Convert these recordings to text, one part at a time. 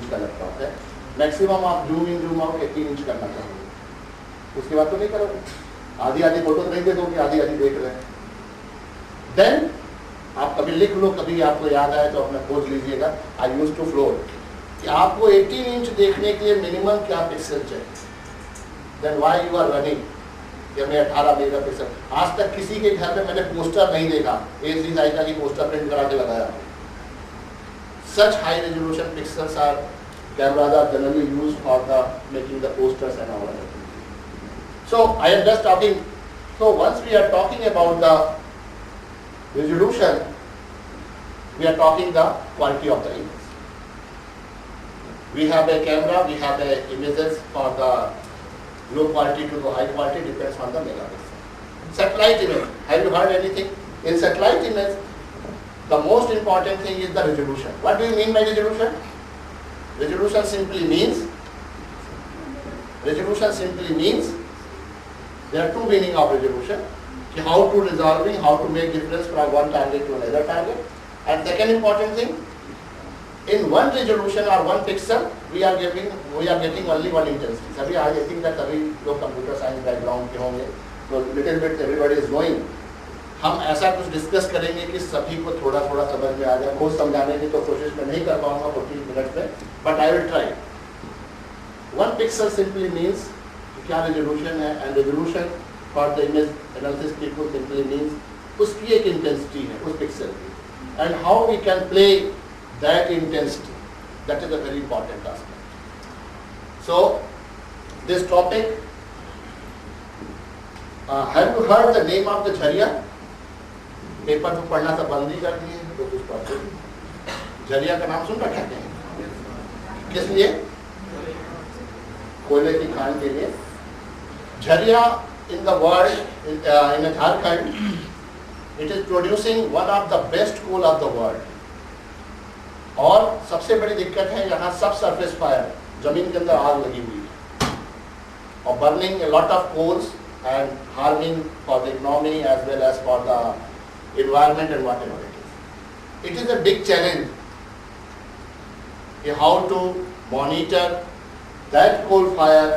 Inch का laptop है, maximum आप zoom in zoom out 18 inch करना चाहोगे, उसके बाद तो नहीं करोगे, आधी आधी फोटो नहीं देखोगे, आधी आधी देख रहे हैं। देन आप कभी लिख लो, कभी आपको याद आए तो अपना खोज लीजिएगा। आई यूज टू फ्लोट कि आपको 18 इंच देखने के लिए मिनिमम क्या पिक्सल चाहिए, then why you are running कि हमें 18 मेगा पिक्सल। आज तक किसी के घर में मैंने पोस्टर नहीं देखा A3 साइज का की पोस्टर प्रिंट करा के लगाया। Such high resolution pixels are cameras are generally used for the making the posters and all that. So I am just talking, so once we are talking about the resolution, we are talking the quality of the image. We have a camera, we have a images for the low quality to the high quality, depends on the megapixel. Satellite image, have you heard anything? In satellite image, the most important thing is the resolution. What do you mean by resolution? Resolution simply means there are two meaning of resolution, how to resolving, how to make difference from one target to another target. And second important thing, in one resolution or one pixel we are getting only one intensity. सभी आज I think that सभी लोग computer science background के होंगे, तो little bit everybody is knowing. हम ऐसा कुछ डिस्कस करेंगे कि सभी को थोड़ा थोड़ा समझ में आ जाए। खुद समझाने की तो कोशिश मैं नहीं कर पाऊंगा 40 मिनट में, but I will try. One pixel simply means क्या रेजोल्यूशन है, and resolution for the image analysis people simply means उसकी एक इंटेंसिटी है उस पिक्सल की, and how we can play that intensity, that is a very important aspect. So this topic, have you heard the name of the Jharia? Paper तो पढ़ना सब बंद ही कर दिए तो कुछ पढ़ते नहीं। झरिया का नाम सुन रखा है? किस लिए? कोयले की खान के लिए। Jharia in the world, in Jharkhand, it is producing one of the best coal of the world. और सबसे बड़ी दिक्कत है यहाँ सब सरफेस फायर, जमीन के अंदर आग लगी हुई है और burning a lot of coals and harming for the economy as well as for the environment and whatever it is. It is a big challenge how to monitor that coal fire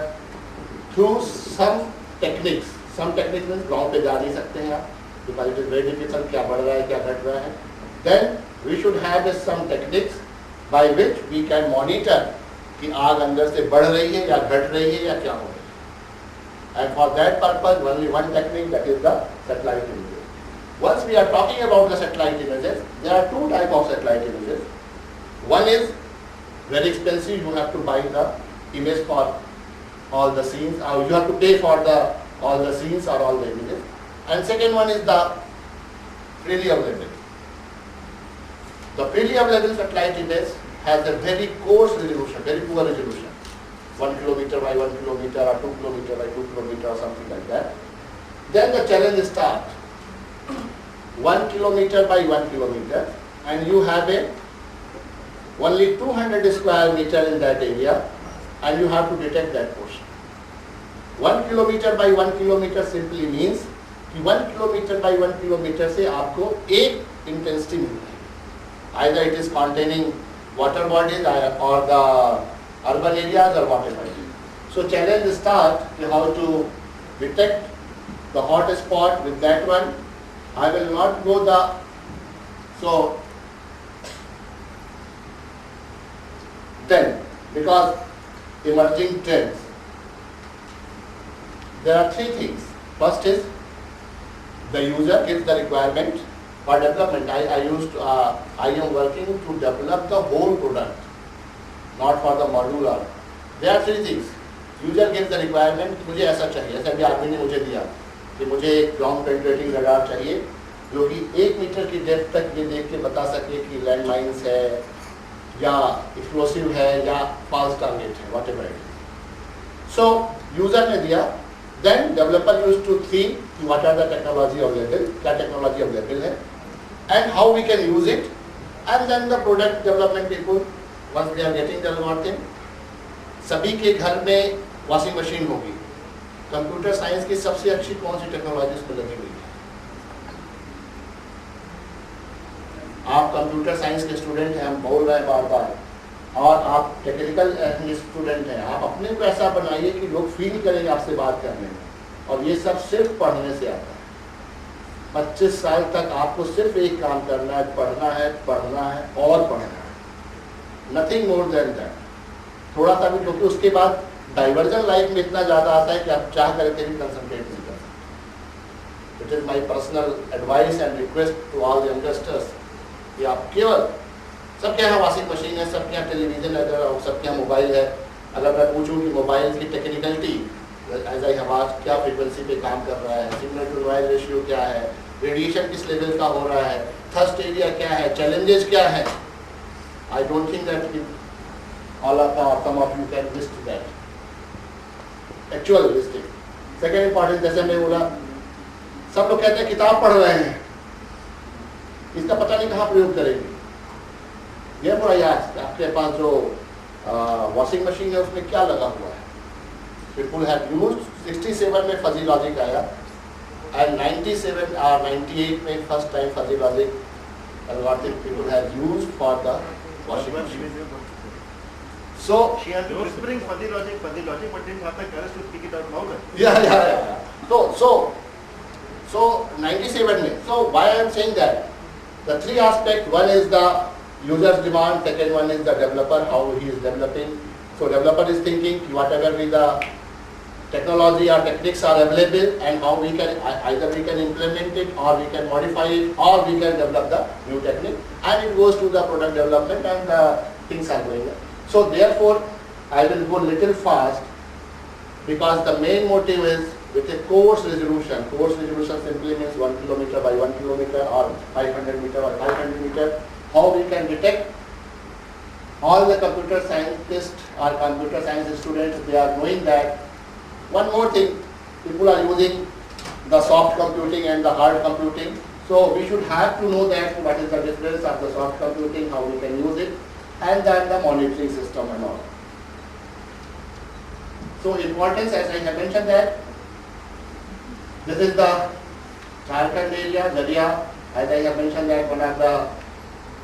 through some techniques. Some techniques means गाँव पे जा नहीं सकते हैं आप, because it is very difficult, क्या बढ़ रहा है क्या घट रहा है. Then we should have some techniques by which we can monitor कि आग अंदर से बढ़ रही है या घट रही है या क्या हो रहा है. And for that purpose, only one technique, that is the satellite images. Once we are talking about the satellite images, there are two types of satellite images. One is very expensive, you have to buy the image for all the scenes, or you have to pay for all the scenes or all the images. And second one is the freely available. The freely available satellite image has a very coarse resolution, very poor resolution. 1 kilometer by 1 kilometer or 2 kilometer by 2 kilometer or something like that. Then the challenge starts. 1 kilometer by 1 kilometer, and you have only 200 square meter in that area, and you have to detect that portion. 1 kilometer by 1 kilometer simply means कि 1 kilometer by 1 kilometer से आपको एक intensity मिलती है. Either it is containing water bodies or the urban areas or whatever it is. So challenge start how to detect the hot spot with that one. I will not go the, so then because emerging trends, there are three things. First is the user gives the requirement for development. I am working to develop the whole product, not for the modular. There are three things. User gives the requirement, मुझे ऐसा चाहिए, ऐसा भी आदमी ने मुझे दिया कि मुझे एक ग्राउंड पेनिट्रेटिंग रडार चाहिए जो कि 1 मीटर की डेप्थ तक ये देख के बता सके कि लैंड माइंस है या एक्सप्लोसिव है या फास्ट टारगेट है, whatever it is. So user ने दिया, then developer used to think what are the technology available, क्या टेक्नोलॉजी अवेलेबल है and how we can use it, and then the product development people once they are getting the one thing. सभी के घर में washing machine होगी. Computer science की सबसे अच्छी कौन सी टेक्नोलॉजी उसमें लगी हुई है? आप कंप्यूटर साइंस के स्टूडेंट हैं, हम बोल रहे हैं बार बार और आप टेक्निकल स्टूडेंट हैं, आप अपने को ऐसा बनाइए कि लोग फील करेंगे आपसे बात करने में, और ये सब सिर्फ पढ़ने से आता है। 25 साल तक आपको सिर्फ एक काम करना है, पढ़ना है, पढ़ना है और पढ़ना है, नथिंग मोर देन दैट। थोड़ा सा भी, क्योंकि उसके बाद डाइवर्जन लाइफ में इतना ज़्यादा आता है कि आप चाह करके भी कंसंट्रेट नहीं कर सकते। It is my personal advice and request to all youngsters कि आप केवल, सबके यहाँ वॉशिंग मशीन है, सबके यहाँ टेलीविज़न है, सबके यहाँ मोबाइल है। अगर मैं पूछूँ कि मोबाइल की टेक्निकलिटी एज आई आवाज क्या फ्रीक्वेंसी पे काम कर रहा है, सिग्नल टू नॉइज रेशियो क्या है, रेडिएशन किस लेवल का हो रहा है, थर्स्ट एरिया क्या है, चैलेंजेस क्या है, I don't think that all of or some of you can list that actual listing. Second important, जैसे मैं बोला, सब लोग कहते हैं किताब पढ़ रहे हैं, इसका पता नहीं कहाँ प्रयोग करेंगे। ये पूरा याद, आपके पास जो वॉशिंग मशीन है उसमें क्या लगा हुआ है। People have used 67 में फजी लॉजिक आया, and 97 or 98 में first time fuzzy logic algorithm people have used for the washing machine. So she has been whispering fuzzy logic, but didn't have the courage to speak it out loud. yeah. So 97 में. So why I am saying that? The three aspects. One is the user's demand. Second one is the developer, how he is developing. So developer is thinking whatever be the technology or techniques are available, and how we can either we can implement it, or we can modify it, or we can develop the new technique, and it goes to the product development, and things are going on. So therefore I will go little fast, because the main motive is with a course resolution. Course resolution simply means 1 kilometer by 1 kilometer or 500 meter or 500 meter. How we can detect all the computer scientists or computer science students, they are knowing that. One more thing, people are using the soft computing and the hard computing. So we should have to know that what is the difference of the soft computing, how we can use it, and then the monitoring system and all. So importance, as I have mentioned that this is the Jharkhand area, Daria, as I have mentioned that one of the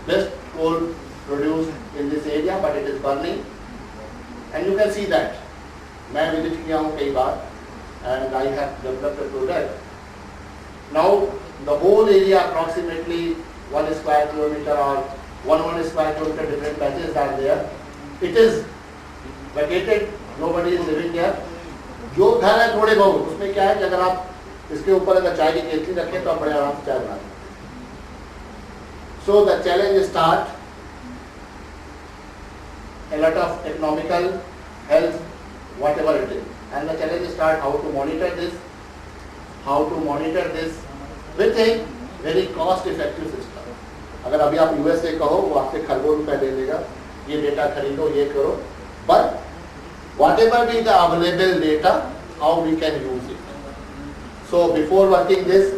best coal produced in this area, but it is burning, and you can see that. मैं visit किया हूँ कई बार, and I have developed a product. Now the whole area, approximately 1 square kilometer or 1 square kilometer, different patches are there. It is vacated, nobody is living there. जो घर है थोड़े बहुत, उसमें क्या है कि अगर आप इसके ऊपर अगर चाय की केतली रखें तो आप बड़े आराम से चाय बना सकते हैं. So the challenge start, a lot of economical, health, whatever it is, and the challenge start how to monitor this with a very cost effective system. अगर अभी आप यूएस से कहो, वो आपसे खरबों रुपए ले लेगा, ये डेटा खरीदो, ये करो, but whatever be the available data, how we can use it. So before working this,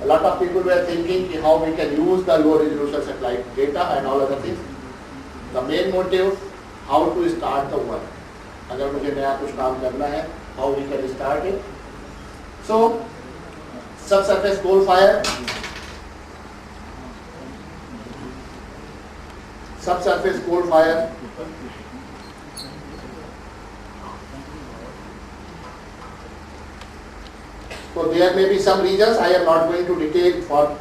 a lot of people were thinking how we can use the low resolution satellite data and all other things. The main motive, how to start the work. अगर मुझे नया कुछ काम करना है, how we can start it. So subsurface coal fire, subsurface coal fire. So there may be some reasons, I am not going to detail for